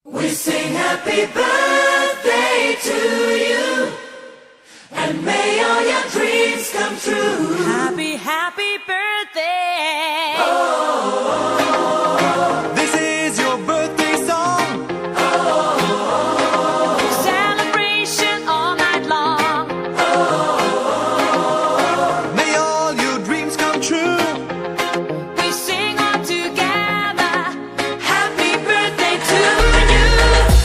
We sing happy birthday to you, and may all your dreams come true. Happy, happy birthday. This is your birthday song. Celebration all night long. May all your dreams come true. We sing all together. Happy birthday to you.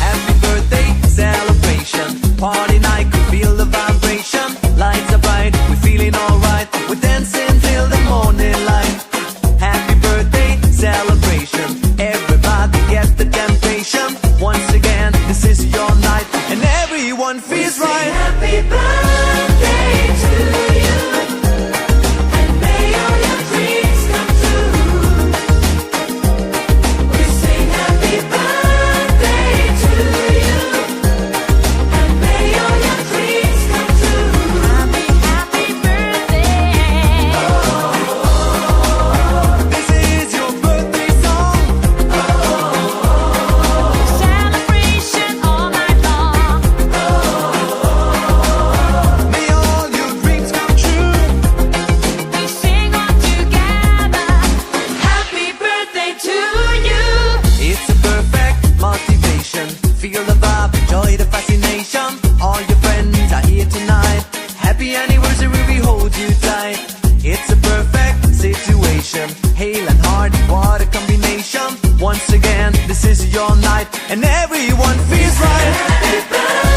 Happy birthday celebration. Party night, we feel the vibration. Lights are bright, we're feeling alright. We're dancing till the morning light. Happy birthday celebration. Everybody get the temptation. Once again, this is your night, and everyone feels Sing right. happy birthday to you, and may all your dreams come true. We sing happy birthday to you, and may all your dreams come true. Happy, happy birthday. This is your birthday song. Celebration all night long. May all your dreams come true. We sing all together. Happy birthday to you. It's a perfect motivation. Feel the vibe, enjoy the fascination. All your friends are here tonight. Happy anniversary, we hold you tight. It's a perfect situation. Hale and hard, what a combination. Once again, this is your night, and everyone feels right. Happy birthday